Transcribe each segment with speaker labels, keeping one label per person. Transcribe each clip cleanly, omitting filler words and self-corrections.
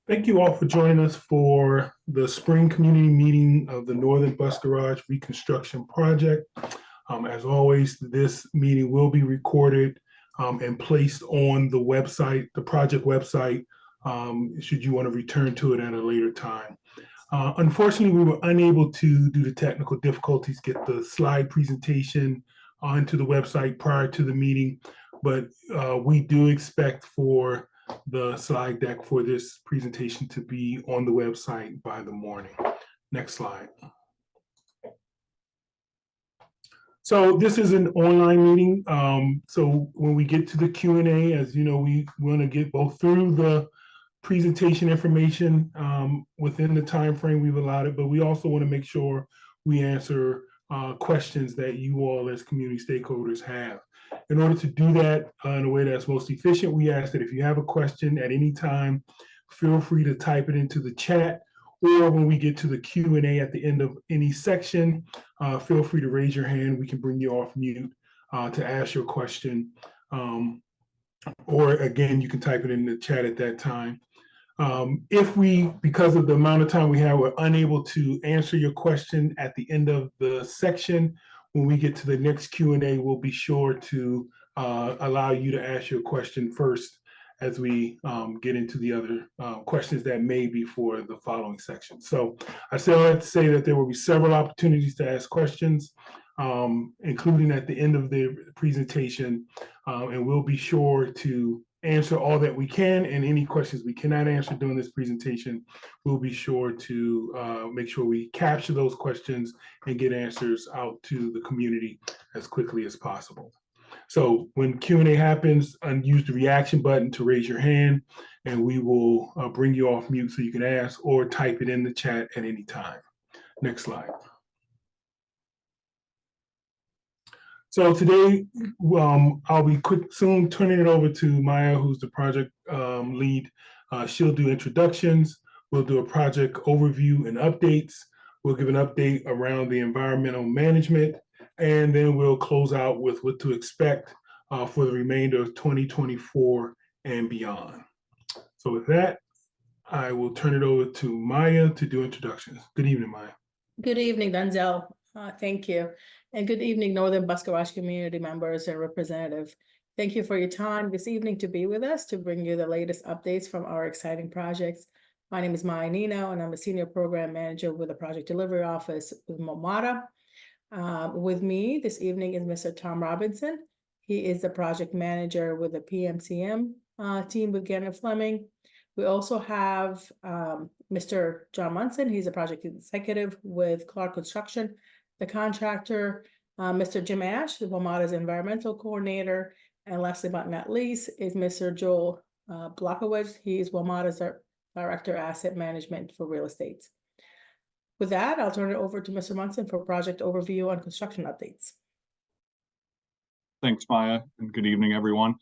Speaker 1: Thank you all for joining us for the spring community meeting of the Northern Bus Garage Reconstruction Project. As always, this meeting will be recorded and placed on the website, the project website, should you want to return to it at a later time. Unfortunately, we were unable to, due to technical difficulties, get the slide presentation onto the website prior to the meeting, but we do expect for the slide deck for this presentation to be on the website by the morning. Next slide. So this is an online meeting. So when we get to the Q&A, as you know, we want to get both through the presentation information within the time frame we've allotted, but we also want to make sure we answer questions that you all as community stakeholders have. In order to do that in a way that's most efficient, we ask that if you have a question at any time, feel free to type it into the chat, or when we get to the Q&A at the end of any section, feel free to raise your hand. We can bring you off mute to ask your question. Or again, you can type it in the chat at that time. If we, because of the amount of time we have, we're unable to answer your question at the end of the section, when we get to the next Q&A, we'll be sure to allow you to ask your question first as we get into the other questions that may be for the following section. So I still have to say that there will be several opportunities to ask questions, including at the end of the presentation, and we'll be sure to answer all that we can, and any questions we cannot answer during this presentation, we'll be sure to make sure we capture those questions and get answers out to the community as quickly as possible. So when Q&A happens, use the reaction button to raise your hand, and we will bring you off mute so you can ask, or type it in the chat at any time. Next slide. So today, I'll be soon turning it over to Maya, who's the project lead. She'll do introductions. We'll do a project overview and updates. We'll give an update around the environmental management, and then we'll close out with what to expect for the remainder of 2024 and beyond. So with that, I will turn it over to Maya to do introductions. Good evening, Maya.
Speaker 2: Good evening, Denzel. Thank you. And good evening, Northern Bus Garage community members and representatives. Thank you for your time this evening to be with us to bring you the latest updates from our exciting projects. My name is Maya Nino, and I'm a senior program manager with the Project Delivery Office with MoMATA. With me this evening is Mr. Tom Robinson. He is the project manager with the PMCM team with Gannon Fleming. We also have Mr. John Munson. He's a project executive with Clark Construction, the contractor. Mr. Jim Ash, the WMATA's environmental coordinator. And lastly but not least is Mr. Joel Blockowitz. He is WMATA's director asset management for real estate. With that, I'll turn it over to Mr. Munson for project overview and construction updates.
Speaker 3: Thanks, Maya, and good evening, everyone.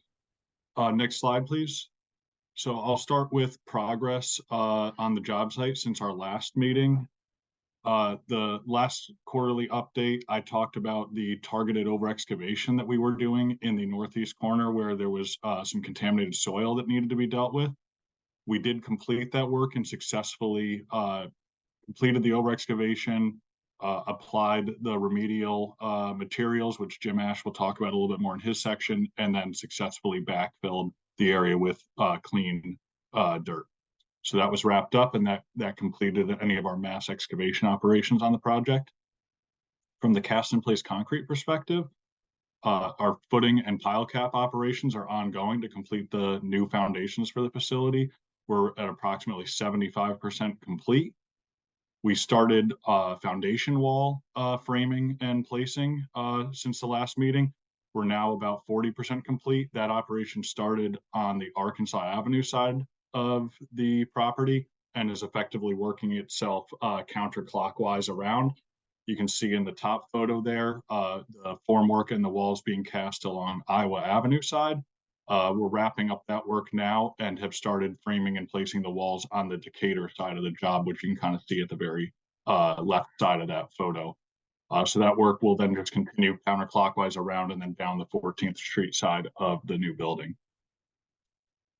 Speaker 3: Next slide, please. So I'll start with progress on the job site since our last meeting. The last quarterly update, I talked about the targeted over excavation that we were doing in the northeast corner where there was some contaminated soil that needed to be dealt with. We did complete that work and successfully completed the over excavation, applied the remedial materials, which Jim Ash will talk about a little bit more in his section, and then successfully backfilled the area with clean dirt. So that was wrapped up, and that completed any of our mass excavation operations on the project. From the cast in place concrete perspective, our footing and pile cap operations are ongoing to complete the new foundations for the facility. We're at approximately 75% complete. We started foundation wall framing and placing since the last meeting. We're now about 40% complete. That operation started on the Arkansas Avenue side of the property and is effectively working itself counterclockwise around. You can see in the top photo there, the formwork and the walls being cast along Iowa Avenue side. We're wrapping up that work now and have started framing and placing the walls on the Decatur side of the job, which you can kind of see at the very left side of that photo. So that work will then just continue counterclockwise around and then down the 14th Street side of the new building.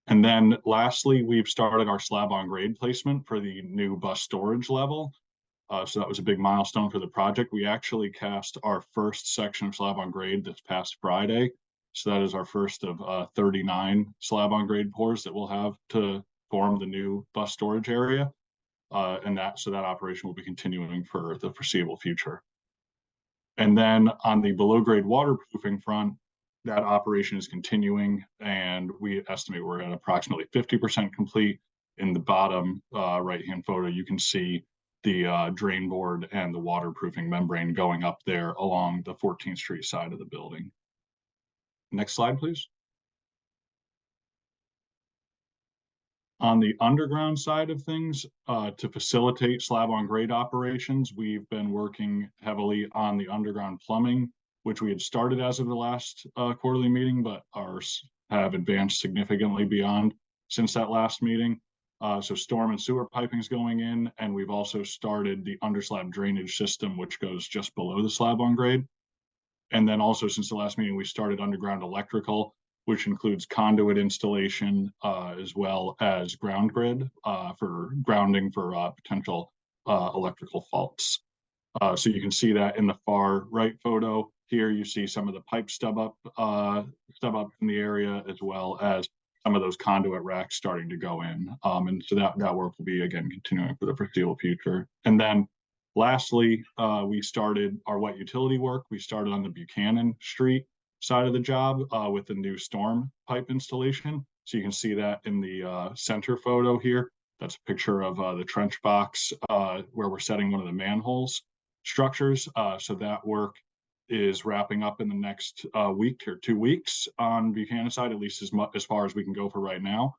Speaker 3: And then lastly, we've started our slab on grade placement for the new bus storage level. So that was a big milestone for the project. We actually cast our first section of slab on grade this past Friday. So that is our first of 39 slab on grade pours that we'll have to form the new bus storage area. And that operation will be continuing for the foreseeable future. And then on the below grade waterproofing front, that operation is continuing, and we estimate we're at approximately 50% complete. In the bottom right-hand photo, you can see the drain board and the waterproofing membrane going up there along the 14th Street side of the building. Next slide, please. On the underground side of things, to facilitate slab on grade operations, we've been working heavily on the underground plumbing, which we had started as of the last quarterly meeting, but ours have advanced significantly beyond since that last meeting. So storm and sewer piping is going in, and we've also started the underslab drainage system, which goes just below the slab on grade. And then also since the last meeting, we started underground electrical, which includes conduit installation, as well as ground grid for grounding for potential electrical faults. So you can see that in the far right photo. Here you see some of the pipe stub up in the area, as well as some of those conduit racks starting to go in. And so that work will be, again, continuing for the foreseeable future. And then lastly, we started our wet utility work. We started on the Buchanan Street side of the job with the new storm pipe installation. So you can see that in the center photo here. That's a picture of the trench box where we're setting one of the manholes structures. So that work is wrapping up in the next week or 2 weeks on Buchanan side, at least as far as we can go for right now.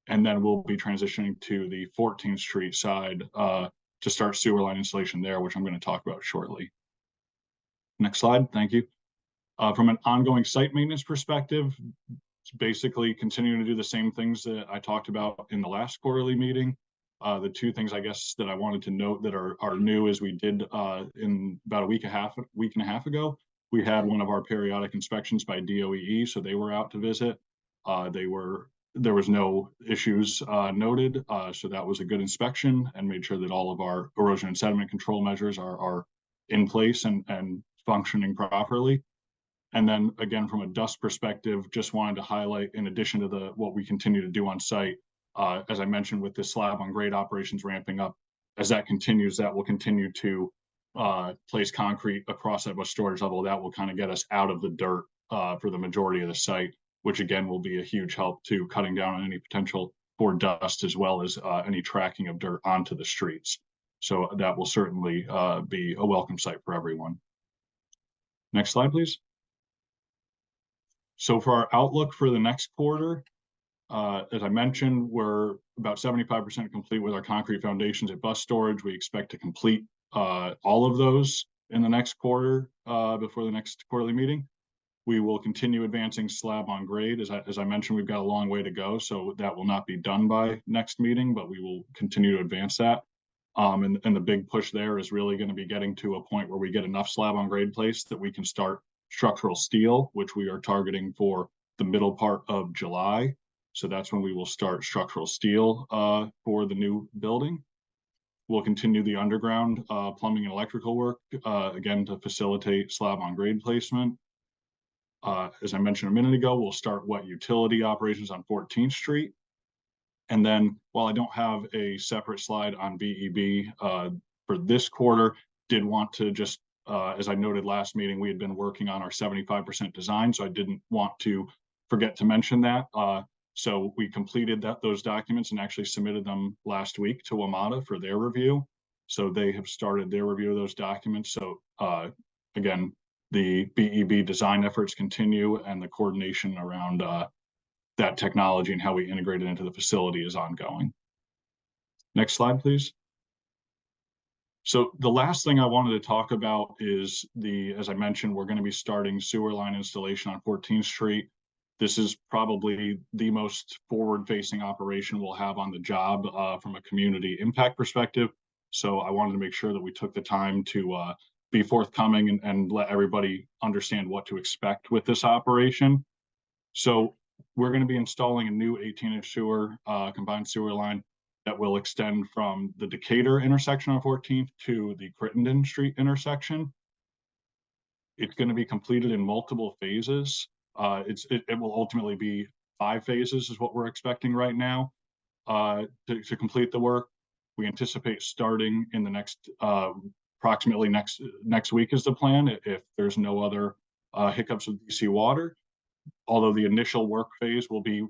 Speaker 3: And then we'll be transitioning to the 14th Street side to start sewer line installation there, which I'm going to talk about shortly. Next slide, thank you. From an ongoing site maintenance perspective, it's basically continuing to do the same things that I talked about in the last quarterly meeting. The two things I guess that I wanted to note that are new is we did in about a week and a half ago, we had one of our periodic inspections by DOEE, so they were out to visit. There was no issues noted, so that was a good inspection and made sure that all of our erosion and sediment control measures are in place and functioning properly. And then again, from a dust perspective, just wanted to highlight, in addition to what we continue to do on site, as I mentioned, with this slab on grade operations ramping up, as that continues, that will continue to place concrete across that bus storage level. That will kind of get us out of the dirt for the majority of the site, which again will be a huge help to cutting down on any potential for dust, as well as any tracking of dirt onto the streets. So that will certainly be a welcome sight for everyone. Next slide, please. So for our outlook for the next quarter, as I mentioned, we're about 75% complete with our concrete foundations at bus storage. We expect to complete all of those in the next quarter before the next quarterly meeting. We will continue advancing slab on grade. As I mentioned, we've got a long way to go, so that will not be done by next meeting, but we will continue to advance that. And the big push there is really going to be getting to a point where we get enough slab on grade placed that we can start structural steel, which we are targeting for the middle part of July. So that's when we will start structural steel for the new building. We'll continue the underground plumbing and electrical work, again, to facilitate slab on grade placement. As I mentioned a minute ago, we'll start wet utility operations on 14th Street. And then while I don't have a separate slide on BEB for this quarter, did want to just, as I noted last meeting, we had been working on our 75% design, so I didn't want to forget to mention that. So we completed those documents and actually submitted them last week to WMATA for their review. So they have started their review of those documents. So again, the BEB design efforts continue, and the coordination around that technology and how we integrate it into the facility is ongoing. Next slide, please. So the last thing I wanted to talk about is as I mentioned, we're going to be starting sewer line installation on 14th Street. This is probably the most forward-facing operation we'll have on the job from a community impact perspective. So I wanted to make sure that we took the time to be forthcoming and let everybody understand what to expect with this operation. So we're going to be installing a new 18-inch sewer, combined sewer line that will extend from the Decatur intersection on 14th to the Crittenden Street intersection. It's going to be completed in multiple phases. It will ultimately be 5 phases is what we're expecting right now to complete the work. We anticipate starting in the next approximately next week is the plan if there's no other hiccups with DC water. Although the initial work phase will be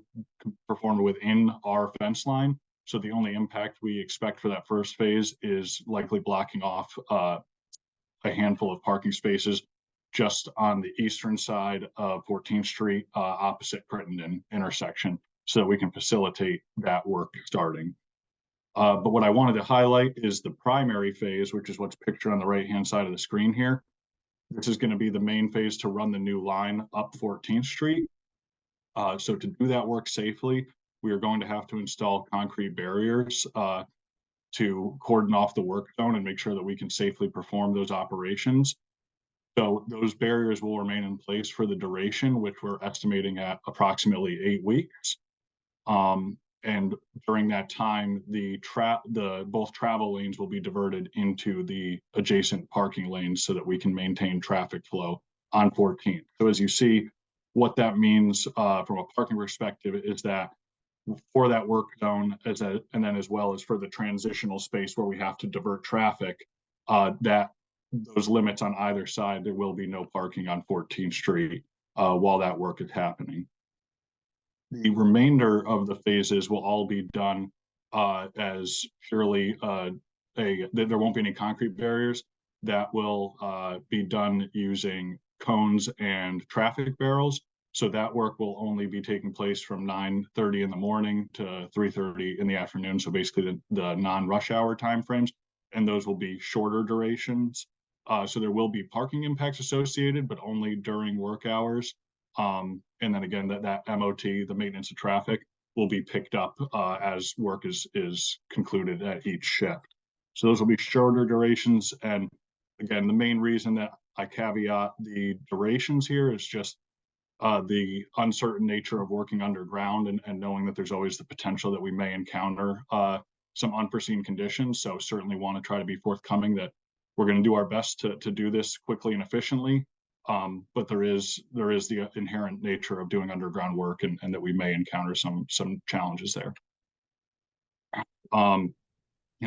Speaker 3: performed within our fence line. So the only impact we expect for that first phase is likely blocking off a handful of parking spaces just on the eastern side of 14th Street, opposite Crittenden intersection, so that we can facilitate that work starting. But what I wanted to highlight is the primary phase, which is what's pictured on the right-hand side of the screen here. This is going to be the main phase to run the new line up 14th Street. So to do that work safely, we are going to have to install concrete barriers to cordon off the work zone and make sure that we can safely perform those operations. So those barriers will remain in place for the duration, which we're estimating at approximately 8 weeks. And during that time, both travel lanes will be diverted into the adjacent parking lanes so that we can maintain traffic flow on 14th. So as you see, what that means from a parking perspective is that for that work zone, and then as well as for the transitional space where we have to divert traffic, that those limits on either side, there will be no parking on 14th Street while that work is happening. The remainder of the phases will all be done as purely there won't be any concrete barriers. That will be done using cones and traffic barrels. So that work will only be taking place from 9:30 in the morning to 3:30 in the afternoon. So basically the non-rush hour timeframes, and those will be shorter durations. So there will be parking impacts associated, but only during work hours. And then again, that MOT, the maintenance of traffic, will be picked up as work is concluded at each shift. So those will be shorter durations. And again, the main reason that I caveat the durations here is just the uncertain nature of working underground and knowing that there's always the potential that we may encounter some unforeseen conditions. So certainly want to try to be forthcoming that we're going to do our best to do this quickly and efficiently. But there is the inherent nature of doing underground work and that we may encounter some challenges there. And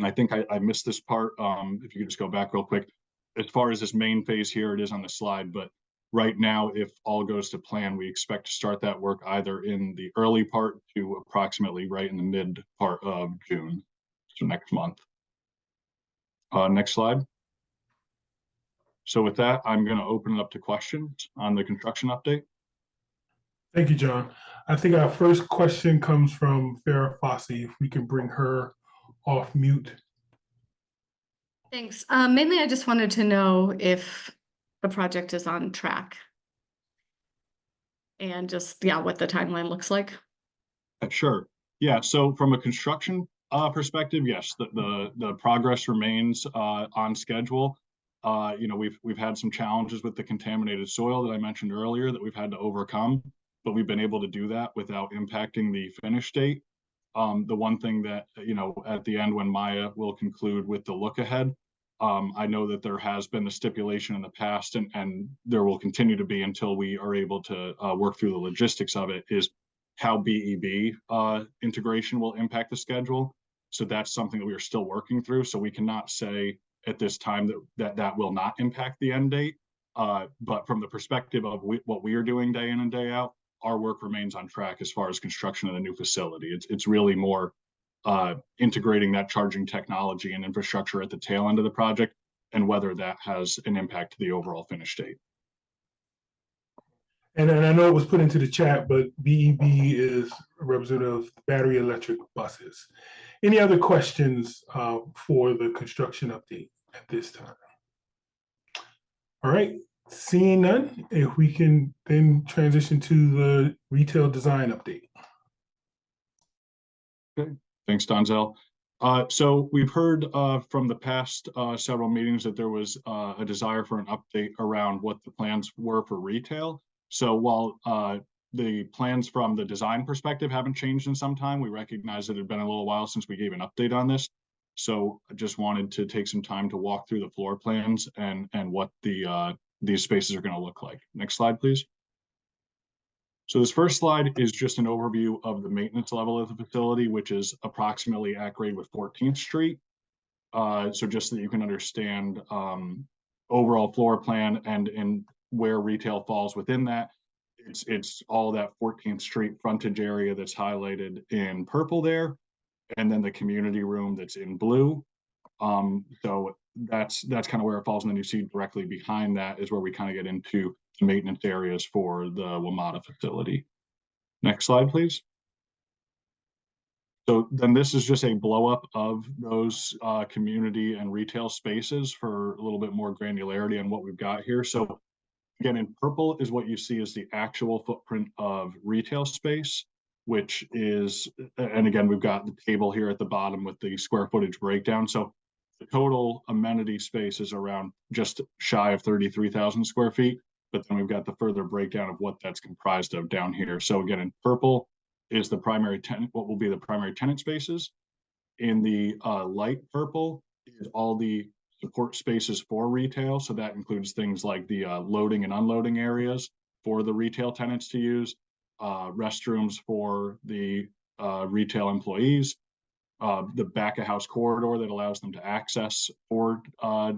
Speaker 3: I think I missed this part. If you could just go back real quick. As far as this main phase here, it is on the slide, but right now, if all goes to plan, we expect to start that work either in the early part to approximately right in the mid part of June, so next month. Next slide. So with that, I'm going to open it up to questions on the construction update.
Speaker 1: Thank you, John. I think our first question comes from Farrah Fossey. If we can bring her off mute.
Speaker 4: Thanks. Mainly, I just wanted to know if the project is on track and just, yeah, what the timeline looks like.
Speaker 3: Sure. Yeah. So from a construction perspective, yes, the progress remains on schedule. You know, we've had some challenges with the contaminated soil that I mentioned earlier that we've had to overcome, but we've been able to do that without impacting the finish date. The one thing that, you know, at the end when Maya will conclude with the look ahead, I know that there has been the stipulation in the past and there will continue to be until we are able to work through the logistics of it, is how BEB integration will impact the schedule. So that's something that we are still working through. So we cannot say at this time that will not impact the end date. But from the perspective of what we are doing day in and day out, our work remains on track as far as construction of the new facility. It's really more integrating that charging technology and infrastructure at the tail end of the project and whether that has an impact to the overall finish date.
Speaker 1: And I know it was put into the chat, but BEB is a representative of battery electric buses. Any other questions for the construction update at this time? All right, seeing none, if we can then transition to the retail design update.
Speaker 3: Okay, thanks, Donzel. So we've heard from the past several meetings that there was a desire for an update around what the plans were for retail. So while the plans from the design perspective haven't changed in some time. We recognize that it had been a little while since we gave an update on this. So I just wanted to take some time to walk through the floor plans and what these spaces are going to look like. Next slide, please. So this first slide is just an overview of the maintenance level of the facility, which is approximately at grade with 14th Street. So just so that you can understand overall floor plan and where retail falls within that. It's all that 14th Street frontage area that's highlighted in purple there, and then the community room that's in blue. So that's kind of where it falls. And then you see directly behind that is where we kind of get into the maintenance areas for the WMATA facility. Next slide, please. So then this is just a blow up of those community and retail spaces for a little bit more granularity on what we've got here. So again, in purple is what you see as the actual footprint of retail space, which is, and again, we've got the table here at the bottom with the square footage breakdown. So the total amenity space is around just shy of 33,000 square feet, but then we've got the further breakdown of what that's comprised of down here. So again, in purple is the primary tenant, what will be the primary tenant spaces. In the light purple is all the support spaces for retail. So that includes things like the loading and unloading areas for the retail tenants to use, restrooms for the retail employees, the back of house corridor that allows them to access for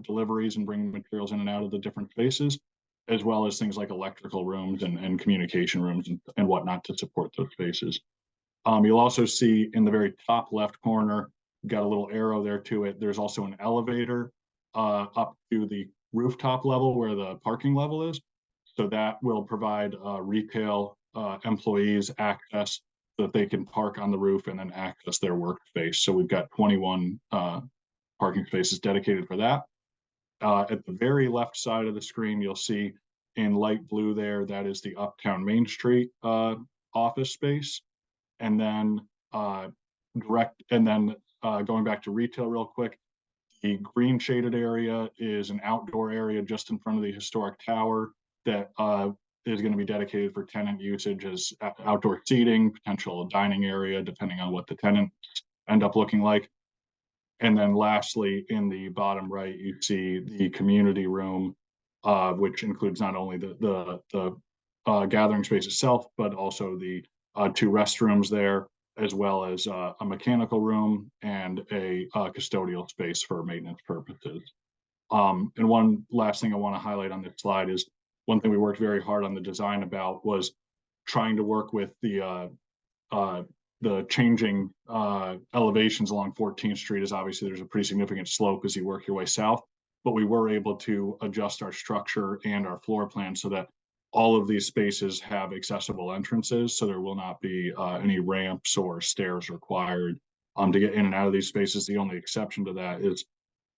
Speaker 3: deliveries and bringing materials in and out of the different spaces, as well as things like electrical rooms and communication rooms and whatnot to support those spaces. You'll also see in the very top left corner, got a little arrow there to it. There's also an elevator up to the rooftop level where the parking level is. So that will provide retail employees access so that they can park on the roof and then access their workspace. So we've got 21 parking spaces dedicated for that. At the very left side of the screen, you'll see in light blue there, that is the Uptown Main Street office space. And then going back to retail real quick, the green shaded area is an outdoor area just in front of the historic tower that is going to be dedicated for tenant usage as outdoor seating, potential dining area, depending on what the tenants end up looking like. And then lastly, in the bottom right, you see the community room, which includes not only the gathering space itself, but also the 2 restrooms there, as well as a mechanical room and a custodial space for maintenance purposes. And one last thing I want to highlight on this slide is one thing we worked very hard on the design about was trying to work with the changing elevations along 14th Street. Is obviously there's a pretty significant slope as you work your way south, but we were able to adjust our structure and our floor plan so that all of these spaces have accessible entrances, so there will not be any ramps or stairs required to get in and out of these spaces. The only exception to that is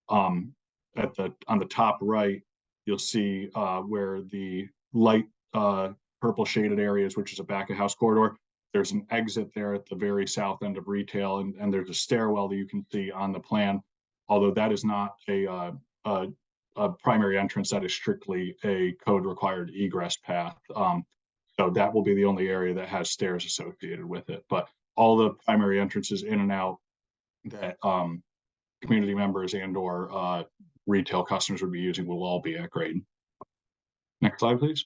Speaker 3: on the top right, you'll see where the light purple shaded areas, which is a back of house corridor. There's an exit there at the very south end of retail, and there's a stairwell that you can see on the plan, although that is not a primary entrance. That is strictly a code required egress path. So that will be the only area that has stairs associated with it. But all the primary entrances in and out that community members and or retail customers would be using will all be at grade. Next slide, please.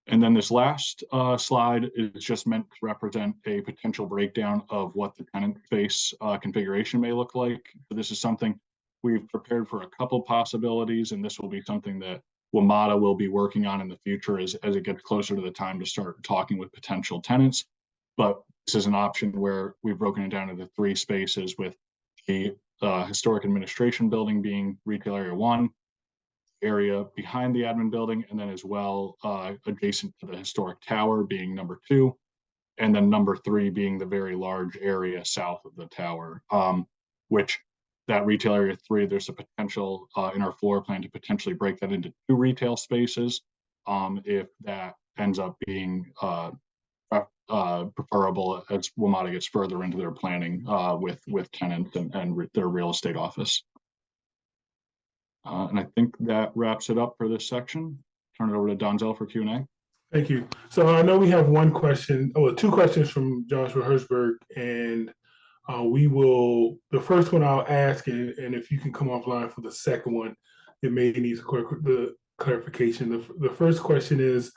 Speaker 3: And then this last slide is just meant to represent a potential breakdown of what the tenant space configuration may look like. So this is something we've prepared for a couple possibilities, and this will be something that WMATA will be working on in the future as it gets closer to the time to start talking with potential tenants. But this is an option where we've broken it down into 3 spaces, with the historic administration building being retail area 1, area behind the admin building, and then as well adjacent to the historic tower being number 2, and then number 3 being the very large area south of the tower, which that retail area 3, there's a potential in our floor plan to potentially break that into 2 retail spaces if that ends up being preferable as WMATA gets further into their planning with tenants and their real estate office. And I think that wraps it up for this section. Turn it over to Donzel for Q&A.
Speaker 1: Thank you. So I know we have one question, two questions from Joshua Hertzberg, and the first one I'll ask, and if you can come offline for the second one, it may need the clarification. The first question is,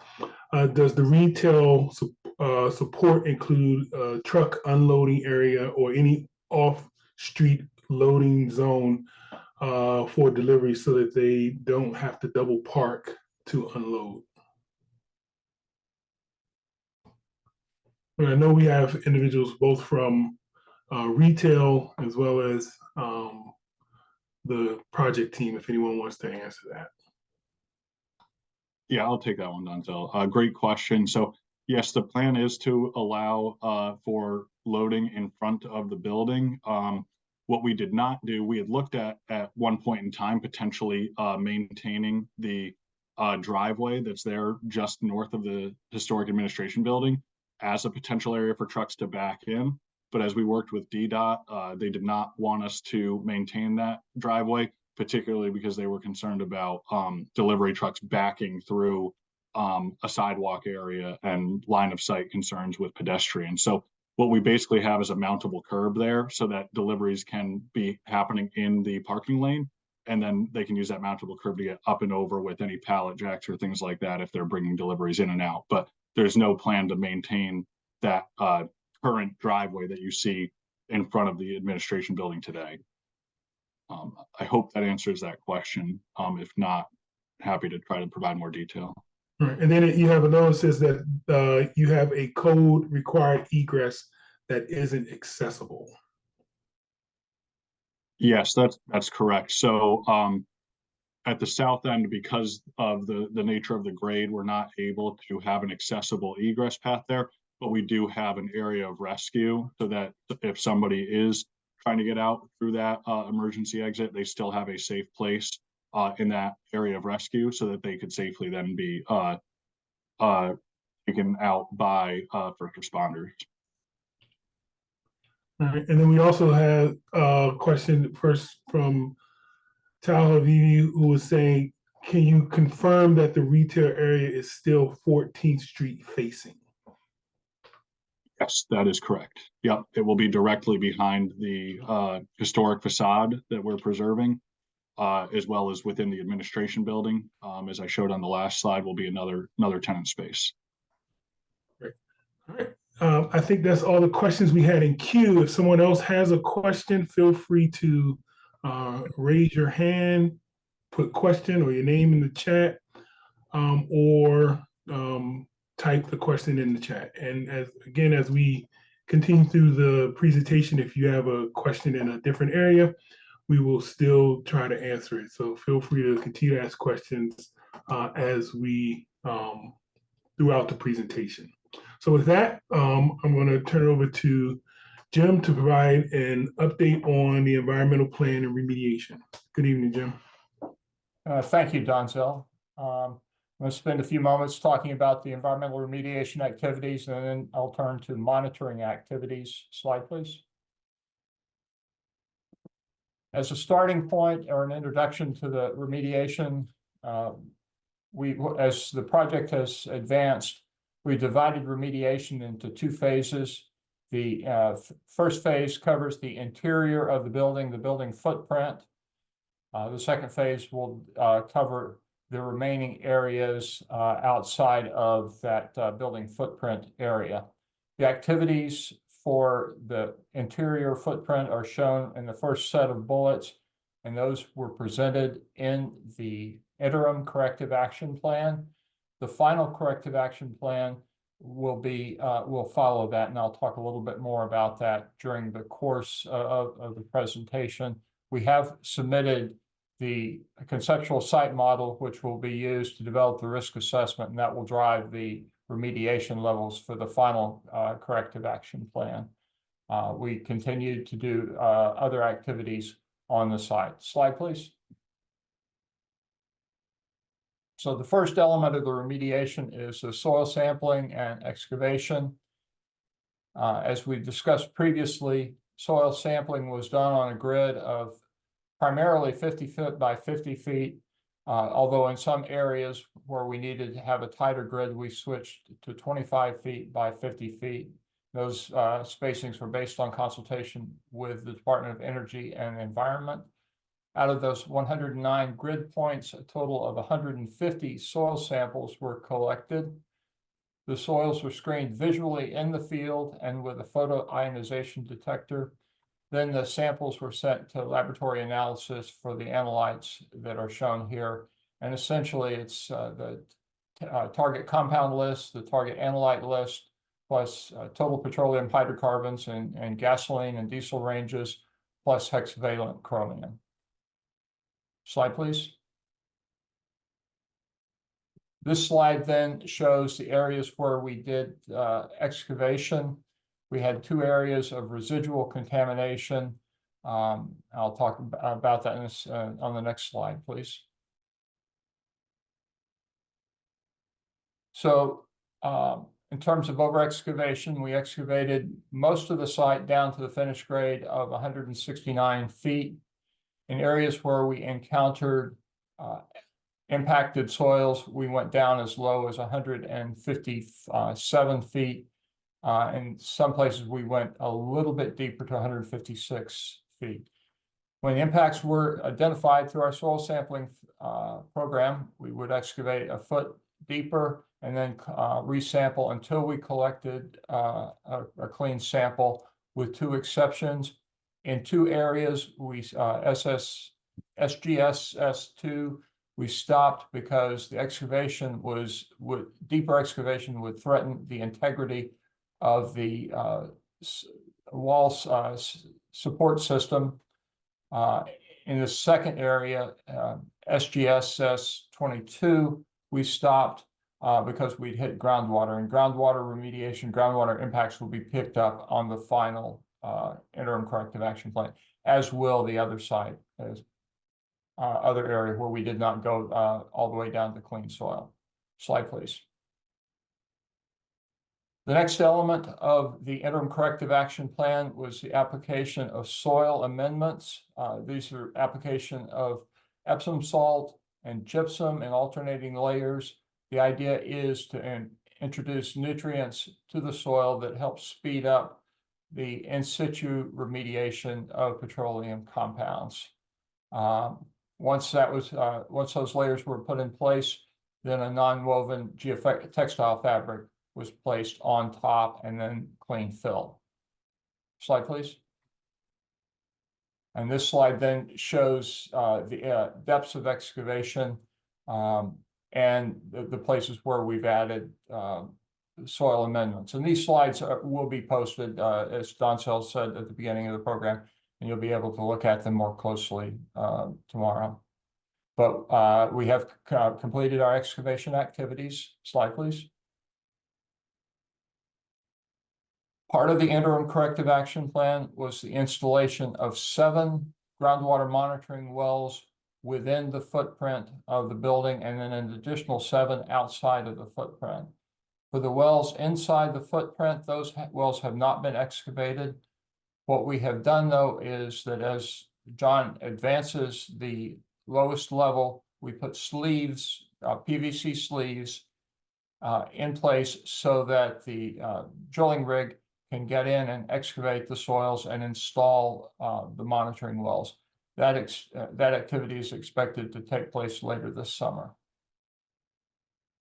Speaker 1: does the retail support include a truck unloading area or any off-street loading zone for delivery so that they don't have to double park to unload? And I know we have individuals both from retail as well as the project team, if anyone wants to answer that.
Speaker 3: Yeah, I'll take that one, Donzel. Great question. So yes, the plan is to allow for loading in front of the building. What we did not do, we had looked at one point in time, potentially maintaining the driveway that's there just north of the historic administration building as a potential area for trucks to back in. But as we worked with DDOT, they did not want us to maintain that driveway, particularly because they were concerned about delivery trucks backing through a sidewalk area and line of sight concerns with pedestrians. So what we basically have is a mountable curb there so that deliveries can be happening in the parking lane. And then they can use that mountable curb to get up and over with any pallet jacks or things like that if they're bringing deliveries in and out. But there's no plan to maintain that current driveway that you see in front of the administration building today. I hope that answers that question. If not, happy to try to provide more detail.
Speaker 1: Right. And then you have a note that says that you have a code required egress that isn't accessible.
Speaker 3: Yes, that's correct. So at the south end, because of the nature of the grade, we're not able to have an accessible egress path there, but we do have an area of rescue so that if somebody is trying to get out through that emergency exit, they still have a safe place in that area of rescue so that they could safely then be taken out by first responders.
Speaker 1: All right. And then we also have a question first from Tal Havivi, who was saying, can you confirm that the retail area is still 14th Street facing?
Speaker 3: Yes, that is correct. Yep, it will be directly behind the historic facade that we're preserving, as well as within the administration building. As I showed on the last slide, will be another tenant space.
Speaker 1: Great. All right. I think that's all the questions we had in queue. If someone else has a question, feel free to raise your hand, put question or your name in the chat, or type the question in the chat. And as we continue through the presentation, if you have a question in a different area, we will still try to answer it. So feel free to continue to ask questions as we throughout the presentation. So with that, I'm going to turn it over to Jim to provide an update on the environmental plan and remediation. Good evening, Jim.
Speaker 5: Thank you, Donzel. I'm going to spend a few moments talking about the environmental remediation activities, and then I'll turn to monitoring activities. Slide, please. As a starting point or an introduction to the remediation, as the project has advanced, we divided remediation into two phases. The first phase covers the interior of the building footprint. The second phase will cover the remaining areas outside of that building footprint area. The activities for the interior footprint are shown in the first set of bullets, and those were presented in the interim corrective action plan. The final corrective action plan will follow that, and I'll talk a little bit more about that during the course of the presentation. We have submitted the conceptual site model, which will be used to develop the risk assessment, and that will drive the remediation levels for the final corrective action plan. We continue to do other activities on the site. Slide, please. So the first element of the remediation is the soil sampling and excavation. As we discussed previously, soil sampling was done on a grid of primarily 50 foot by 50 feet Although in some areas where we needed to have a tighter grid, we switched to 25 feet by 50 feet. Those spacings were based on consultation with the Department of Energy and Environment. Out of those 109 grid points, a total of 150 soil samples were collected. The soils were screened visually in the field and with a photoionization detector. Then the samples were sent to laboratory analysis for the analytes that are shown here. And essentially it's the target compound list, the target analyte list, plus total petroleum hydrocarbons and gasoline and diesel ranges, plus hexavalent chromium. Slide, please. This slide then shows the areas where we did excavation. We had 2 areas of residual contamination. I'll talk about that in this, on the next slide, please. So in terms of over excavation, we excavated most of the site down to the finished grade of 169 feet. In areas where we encountered impacted soils, we went down as low as 157 feet. In some places, we went a little bit deeper to 156 feet. When the impacts were identified through our soil sampling program, we would excavate a foot deeper and then resample until we collected a clean sample, with 2 exceptions. In 2 areas, we SGSS2, we stopped because the excavation deeper excavation would threaten the integrity of the wall support system. In the second area, SGSS22, we stopped because we'd hit groundwater, and groundwater remediation, groundwater impacts will be picked up on the final interim corrective action plan, as will the other side, as other area where we did not go all the way down to clean soil. Slide, please. The next element of the interim corrective action plan was the application of soil amendments. These are application of Epsom salt and gypsum in alternating layers. The idea is to introduce nutrients to the soil that help speed up the in situ remediation of petroleum compounds. Once those layers were put in place, then a non-woven geotextile fabric was placed on top and then clean fill. Slide, please. And this slide then shows the depths of excavation and the places where we've added soil amendments. And these slides will be posted, as Don Sell said at the beginning of the program, and you'll be able to look at them more closely tomorrow. But we have completed our excavation activities. Slide, please. Part of the interim corrective action plan was the installation of 7 groundwater monitoring wells within the footprint of the building, and then an additional 7 outside of the footprint. For the wells inside the footprint, those wells have not been excavated. What we have done, though, is that as John advances the lowest level, we put sleeves, PVC sleeves, in place so that the drilling rig can get in and excavate the soils and install the monitoring wells. That activity is expected to take place later this summer.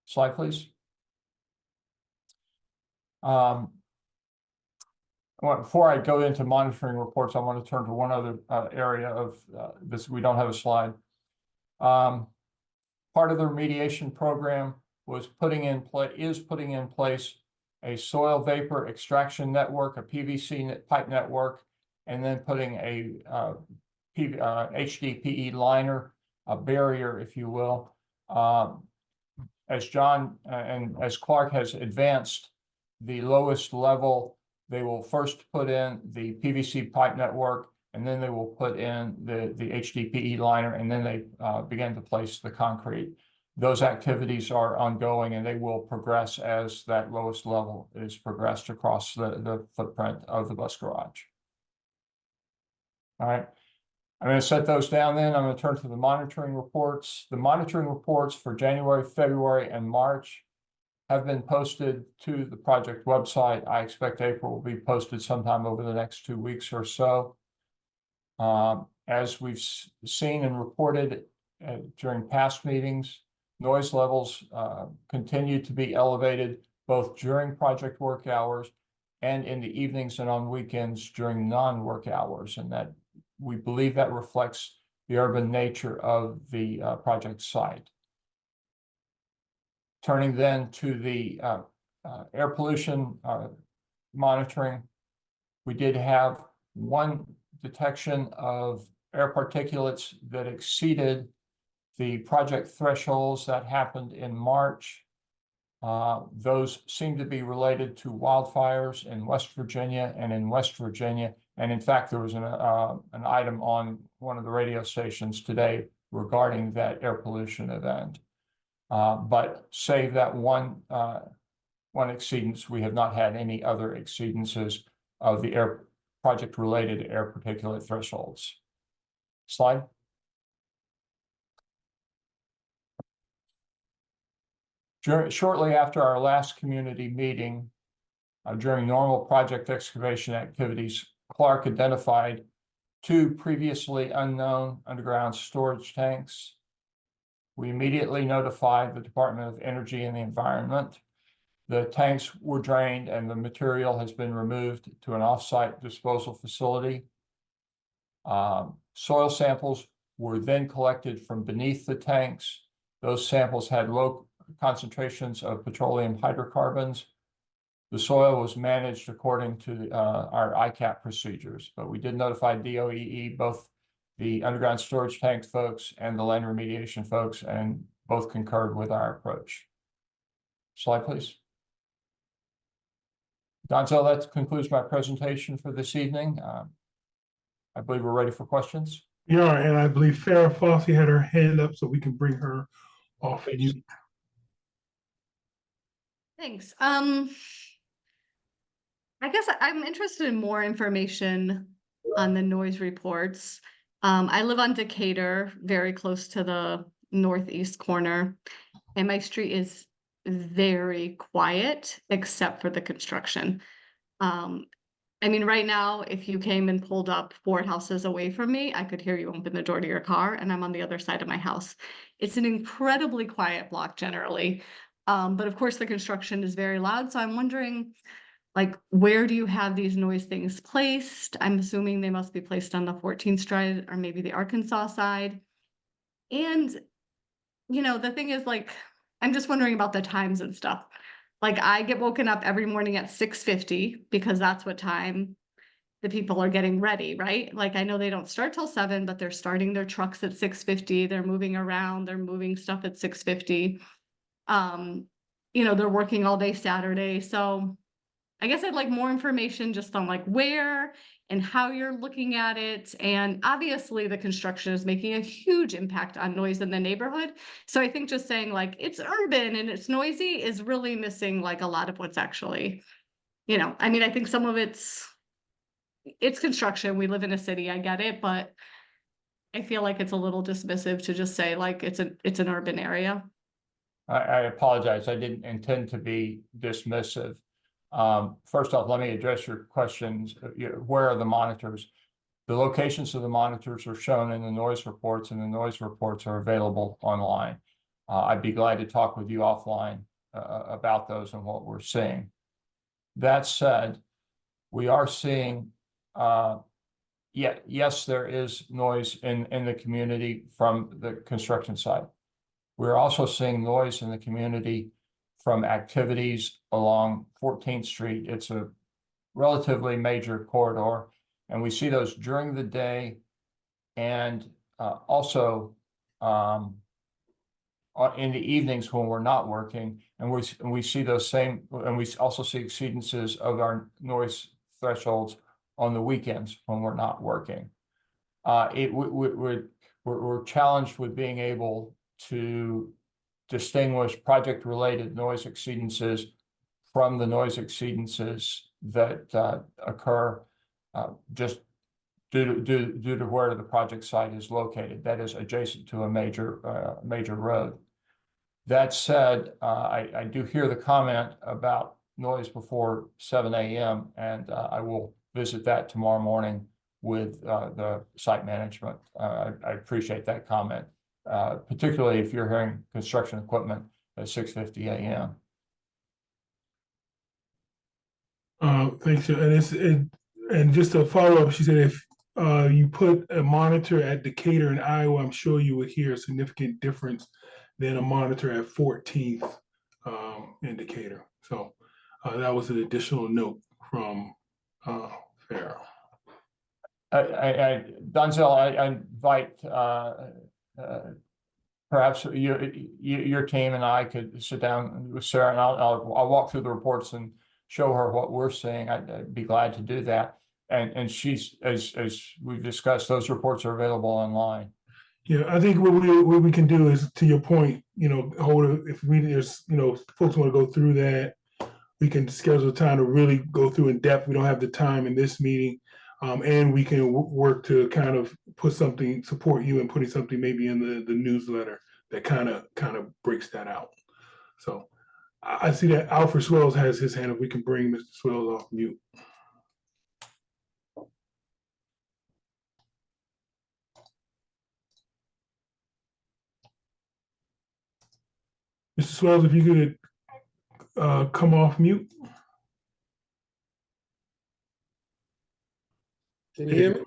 Speaker 5: Slide, please. Before I go into monitoring reports, I want to turn to one other area of this. We don't have a slide. Part of the remediation program was putting in place a soil vapor extraction network, a PVC pipe network, and then putting a HDPE liner, a barrier, if you will. As John and as Clark has advanced the lowest level, they will first put in the PVC pipe network, and then they will put in the HDPE liner, and then they begin to place the concrete. Those activities are ongoing, and they will progress as that lowest level is progressed across the footprint of the bus garage. All right. I'm going to set those down then. I'm going to turn to the monitoring reports. The monitoring reports for January, February, and March have been posted to the project website. I expect April will be posted sometime over the next 2 weeks or so. As we've seen and reported during past meetings, noise levels continue to be elevated both during project work hours and in the evenings and on weekends during non-work hours, and that we believe that reflects the urban nature of the project site. Turning then to the air pollution monitoring, we did have one detection of air particulates that exceeded the project thresholds that happened in March. Those seem to be related to wildfires in West Virginia and in West Virginia. And in fact, there was an item on one of the radio stations today regarding that air pollution event. But save that one exceedance, we have not had any other exceedances of the air project-related air particulate thresholds. Slide. Shortly after our last community meeting, during normal project excavation activities, Clark identified 2 previously unknown underground storage tanks. We immediately notified the Department of Energy and the Environment. The tanks were drained and the material has been removed to an off-site disposal facility. Soil samples were then collected from beneath the tanks. Those samples had low concentrations of petroleum hydrocarbons. The soil was managed according to our ICAP procedures, but we did notify DOEE, both the underground storage tank folks and the land remediation folks, and both concurred with our approach. Slide, please. Donzel, that concludes my presentation for this evening. I believe we're ready for questions.
Speaker 1: Yeah, and I believe Farrah Fossey had her hand up, so we can bring her off.
Speaker 4: Thanks. I guess I'm interested in more information on the noise reports. I live on Decatur, very close to the northeast corner, and my street is very quiet except for the construction. I mean, right now, if you came and pulled up 4 houses away from me, I could hear you open the door to your car, and I'm on the other side of my house. It's an incredibly quiet block generally. But of course, the construction is very loud. So I'm wondering, like, where do you have these noise things placed? I'm assuming they must be placed on the 14th Street or maybe the Arkansas side. And, you know, the thing is, like, I'm just wondering about the times and stuff. Like, I get woken up every morning at 6:50 because that's what time the people are getting ready, right? Like, I know they don't start till 7, but they're starting their trucks at 6:50. They're moving around, they're moving stuff at 6:50. You know, they're working all day Saturday. So I guess I'd like more information just on like where and how you're looking at it. And obviously the construction is making a huge impact on noise in the neighborhood. So I think just saying like it's urban and it's noisy is really missing like a lot of what's actually, you know, I mean, I think some of it's construction. We live in a city, I get it, but I feel like it's a little dismissive to just say like it's an urban area.
Speaker 5: I apologize. I didn't intend to be dismissive. First off, let me address your questions. Where are the monitors? The locations of the monitors are shown in the noise reports, and the noise reports are available online. I'd be glad to talk with you offline about those and what we're seeing. That said, we are seeing, yes, there is noise in the community from the construction side. We're also seeing noise in the community from activities along 14th Street. It's a relatively major corridor, and we see those during the day and also in the evenings when we're not working. And we see those same, and we also see exceedances of our noise thresholds on the weekends when we're not working. We're challenged with being able to distinguish project-related noise exceedances from the noise exceedances that occur just due to where the project site is located. That is adjacent to a major road. That said, I do hear the comment about noise before 7 a.m. and I will visit that tomorrow morning with the site management. I appreciate that comment, particularly if you're hearing construction equipment at 6:50 a.m.
Speaker 1: Thanks, and just to follow up, she said if you put a monitor at Decatur in Iowa, I'm sure you would hear a significant difference than a monitor at 14th in Decatur. So that was an additional note from Farrell.
Speaker 5: Donzel, I invite perhaps your team and I could sit down with Sarah, and I'll walk through the reports and show her what we're seeing. I'd be glad to do that. And she's, as we've discussed, those reports are available online.
Speaker 1: Yeah, I think what we can do is, to your point, if there's, folks want to go through that, we can schedule time to really go through in depth. We don't have the time in this meeting. And we can work to kind of support you in putting something maybe in the newsletter that kind of breaks that out. So I see that Alfred Swells has his hand. If we can bring Mr. Swells off mute. Mr. Swells, if you could come off mute.
Speaker 6: Can you hear me?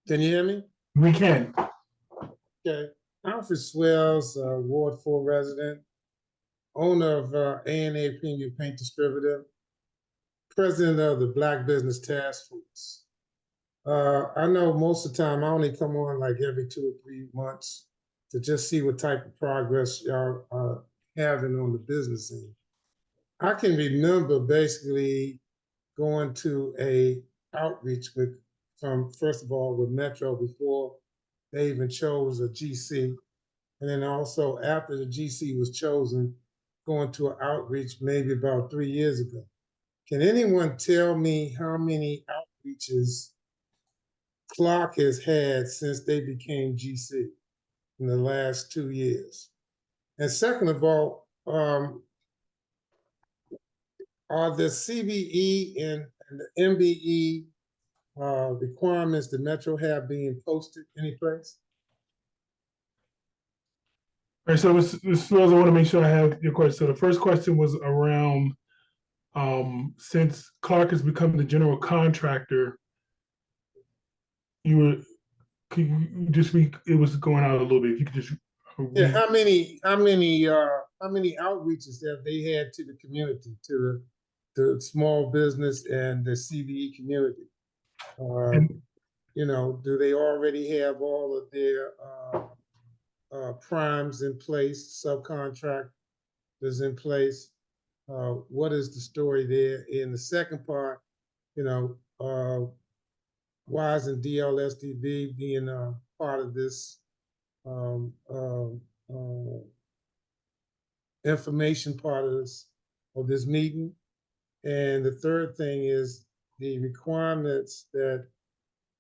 Speaker 6: Can you hear me?
Speaker 1: We can.
Speaker 6: Okay. Alfred Swells, Ward 4 resident, owner of A&A Premium Paint Distributor, president of the Black Business Task Force. I know most of the time I only come on like every 2 or 3 months to just see what type of progress y'all are having on the business end. I can remember basically going to a outreach from first of all with Metro before they even chose a GC, and then also after the GC was chosen, going to an outreach maybe about 3 years ago. Can anyone tell me how many outreaches Clark has had since they became GC in the last 2 years? And second of all, are the CBE and the MBE requirements that Metro have being posted anyplace?
Speaker 1: All right, so Mr. Swells, I want to make sure I have your question. So the first question was around since Clark has become the general contractor, could you just it was going out a little bit. If you could just
Speaker 6: Yeah, how many outreaches have they had to the community, to the small business and the CBE community? Do they already have all of their primes in place, subcontractors in place? What is the story there? In the second part, why isn't DLSDB being part of this information part of this meeting? And the third thing is the requirements that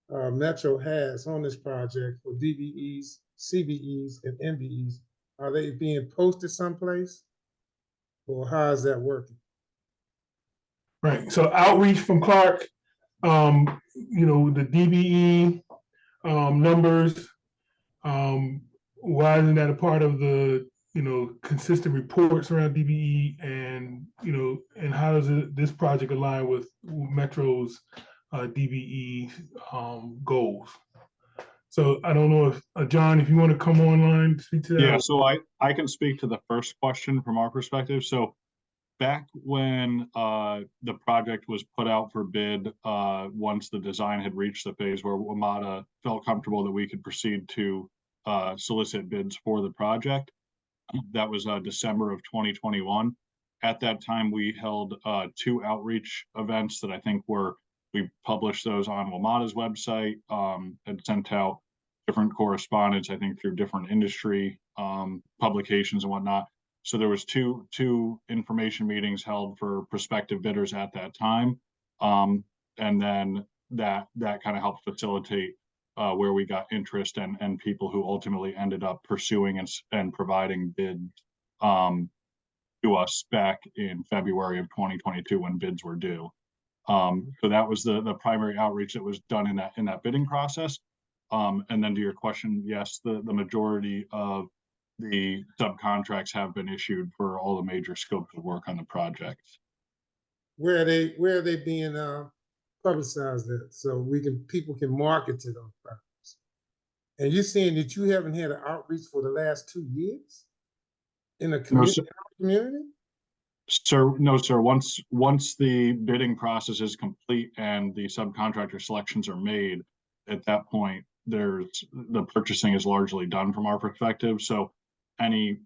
Speaker 6: Metro has on this project for DBEs, CBEs, and MBEs. Are they being posted someplace, or how is that working?
Speaker 1: Right. So outreach from Clark, the DBE numbers. Why isn't that a part of the consistent reports around DBE, and and how does this project align with Metro's DBE goals? So I don't know if John, if you want to come online, speak to that.
Speaker 3: Yeah, so I can speak to the first question from our perspective. So back when the project was put out for bid, once the design had reached the phase where WMATA felt comfortable that we could proceed to solicit bids for the project, that was December of 2021. At that time, we held 2 outreach events that I think we published those on WMATA's website, and sent out different correspondence, I think, through different industry publications and whatnot. So there was two information meetings held for prospective bidders at that time. And then that kind of helped facilitate where we got interest and people who ultimately ended up pursuing and providing bids to us back in February of 2022 when bids were due. So that was the primary outreach that was done in that bidding process. And then to your question, yes, the majority of the subcontracts have been issued for all the major scopes of work on the project.
Speaker 6: Where are they being publicized at, so people can market to those properties? And you're saying that you haven't had an outreach for the last 2 years in a community?
Speaker 3: Sir, no, sir. Once the bidding process is complete and the subcontractor selections are made, at that point, the purchasing is largely done from our perspective. So any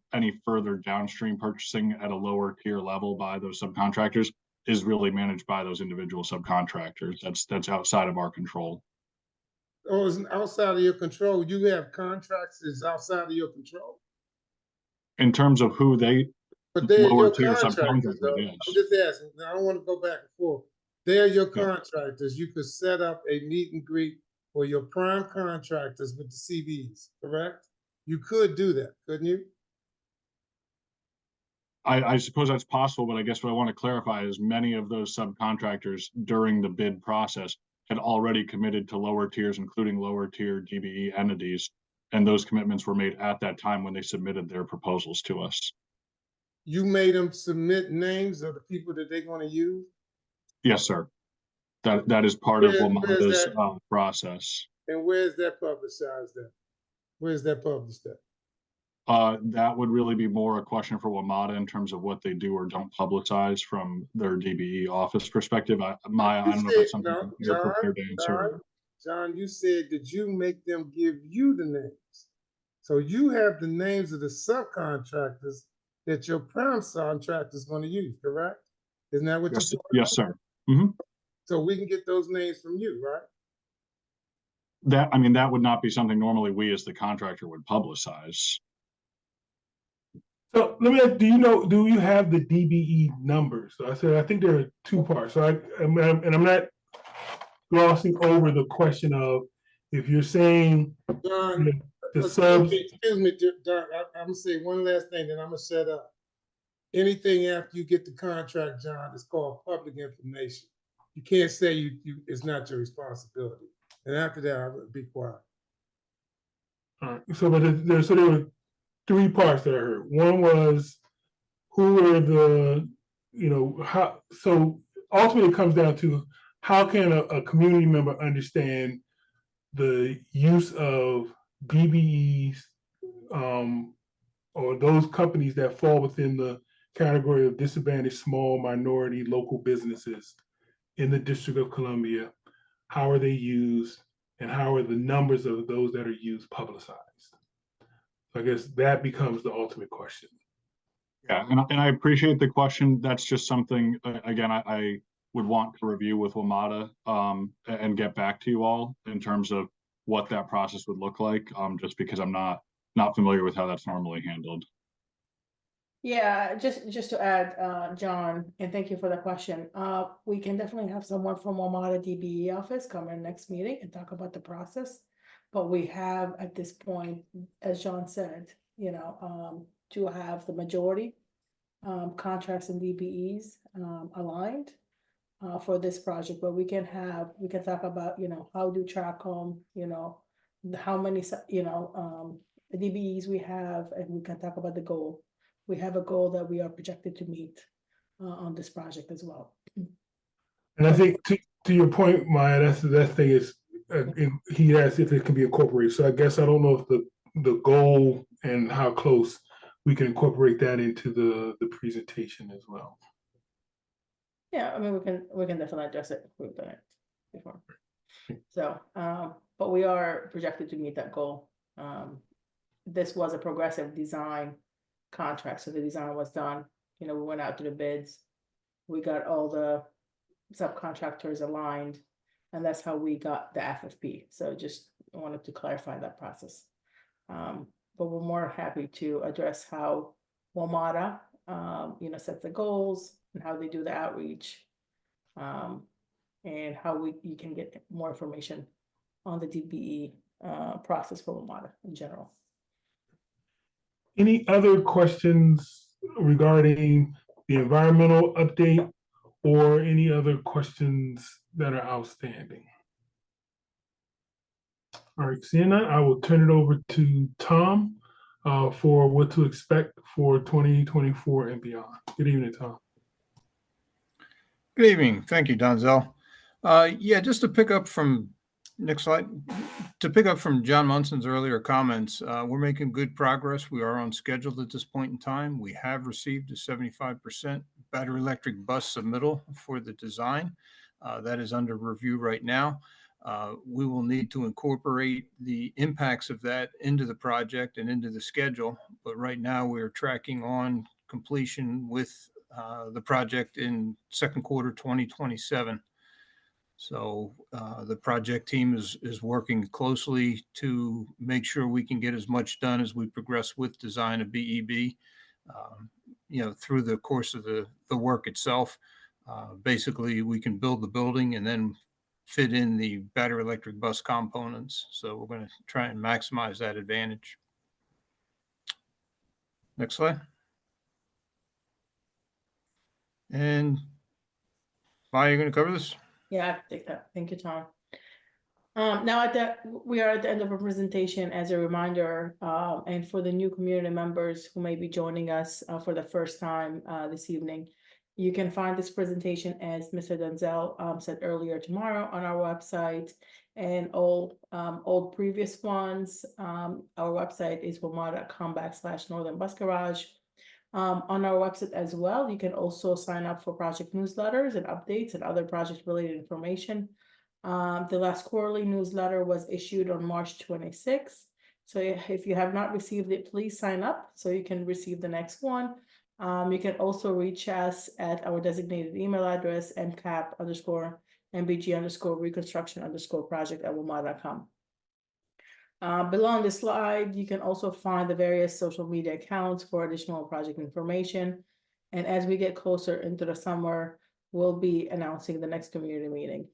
Speaker 3: further downstream purchasing at a lower tier level by those subcontractors is really managed by those individual subcontractors. That's outside of our control.
Speaker 6: Oh, it's outside of your control. You have contracts that's outside of your control?
Speaker 3: In terms of who they
Speaker 6: But they're
Speaker 3: lower
Speaker 6: your
Speaker 3: tier
Speaker 6: contractors,
Speaker 3: subcontractors,
Speaker 6: though.
Speaker 3: yes.
Speaker 6: I'm just asking. I don't want to go back and forth. They're your
Speaker 3: Yeah.
Speaker 6: contractors. You could set up a meet and greet for your prime contractors with the CVs, correct? You could do that, couldn't you?
Speaker 3: I suppose that's possible, but I guess what I want to clarify is many of those subcontractors during the bid process had already committed to lower tiers, including lower tier DBE entities. And those commitments were made at that time when they submitted their proposals to us.
Speaker 6: You made them submit names of the people that they're going to use?
Speaker 3: Yes, sir. That is part of
Speaker 6: Where's
Speaker 3: WMATA's
Speaker 6: that?
Speaker 3: process.
Speaker 6: And where's that publicized at? Where's that published at?
Speaker 3: That would really be more a question for WMATA in terms of what they do or don't publicize from their DBE office perspective. I don't know if that's something you're prepared to answer.
Speaker 6: John, you said that you make them give you the names. So you have the names of the subcontractors that your prime contractor is going to use, correct? Isn't that what
Speaker 3: Yes,
Speaker 6: you told
Speaker 3: yes,
Speaker 6: us?
Speaker 3: sir. Mm-hmm.
Speaker 6: So we can get those names from you, right?
Speaker 3: That would not be something normally we as the contractor would publicize.
Speaker 1: So let me ask, do you have the DBE numbers? So I said, I think there are two parts. So I'm not glossing over the question of if you're saying
Speaker 6: John,
Speaker 1: the subs.
Speaker 6: excuse me, John, I'm gonna say one last thing, then I'm gonna shut up. Anything after you get the contract, John, is called public information. You can't say it's not your responsibility. And after that, I would be quiet.
Speaker 1: All right. So, but there were three parts that I heard. One was who are the, how. So ultimately, it comes down to how can a community member understand the use of DBEs or those companies that fall within the category of disadvantaged small minority local businesses in the District of Columbia. How are they used, and how are the numbers of those that are used publicized? I guess that becomes the ultimate question.
Speaker 3: Yeah, and I appreciate the question. That's just something, again, I would want to review with WMATA and get back to you all in terms of what that process would look like, just because I'm not familiar with how that's normally handled.
Speaker 2: Yeah, just to add, John, and thank you for the question. We can definitely have someone from WMATA DBE office come in next meeting and talk about the process. But we have at this point, as John said, to have the majority contracts and DBEs aligned for this project. But we can talk about, how do track home, how many, the DBEs we have, and we can talk about the goal. We have a goal that we are projected to meet on this project as well.
Speaker 1: And I think to your point, Maya, that thing is, he asked if it can be incorporated. So I guess I don't know if the goal and how close we can incorporate that into the presentation as well.
Speaker 2: Yeah, I mean, we can definitely address it. We've done it before. So, but we are projected to meet that goal. This was a progressive design contract, so the design was done. We went out to the bids. We got all the subcontractors aligned, and that's how we got the FFP. So just wanted to clarify that process. But we're more happy to address how WMATA, sets the goals and how they do the outreach. and how you can get more information on the DBE process for WMATA in general.
Speaker 1: Any other questions regarding the environmental update or any other questions that are outstanding? All right, seeing that, I will turn it over to Tom for what to expect for 2024 and beyond. Good evening, Tom.
Speaker 7: Good evening. Thank you, Donzel. Yeah, just to pick up from, next slide, to pick up from John Munson's earlier comments, we're making good progress. We are on schedule at this point in time. We have received a 75% battery electric bus submittal for the design. That is under review right now. We will need to incorporate the impacts of that into the project and into the schedule. But right now we're tracking on completion with the project in second quarter 2027. So the project team is working closely to make sure we can get as much done as we progress with design of BEB, through the course of the work itself. Basically, we can build the building and then fit in the battery electric bus components. So we're going to try and maximize that advantage. Next slide. And Maya, you're going to cover this?
Speaker 2: Yeah, I can take that. Thank you, Tom. Now we are at the end of our presentation. As a reminder, and for the new community members who may be joining us for the first time this evening, you can find this presentation, as Mr. Donzel said earlier, tomorrow on our website, and all old previous ones. Our website is wmata.com/Northern Bus Garage. On our website as well, you can also sign up for project newsletters and updates and other project-related information. The last quarterly newsletter was issued on March 26th. So if you have not received it, please sign up so you can receive the next one. You can also reach us at our designated email address, mcap_mbg_reconstruction_project@wmata.com. Below on the slide, you can also find the various social media accounts for additional project information. And as we get closer into the summer, we'll be announcing the next community meeting.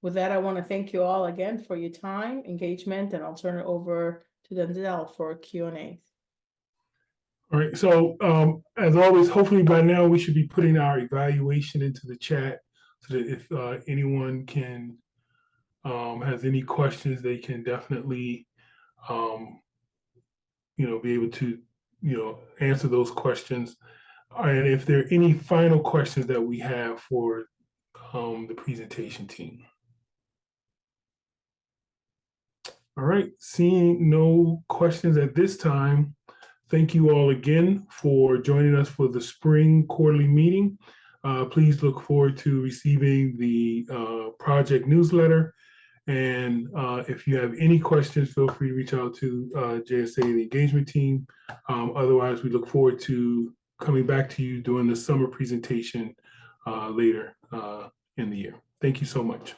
Speaker 2: With that, I want to thank you all again for your time, engagement, and I'll turn it over to Denzel for Q&A.
Speaker 1: All right, so as always, hopefully by now we should be putting our evaluation into the chat so that if anyone can has any questions, they can definitely be able to answer those questions. And if there are any final questions that we have for the presentation team. All right, seeing no questions at this time, thank you all again for joining us for the spring quarterly meeting. Please look forward to receiving the project newsletter. And if you have any questions, feel free to reach out to JSA, the engagement team. Otherwise, we look forward to coming back to you during the summer presentation later in the year. Thank you so much.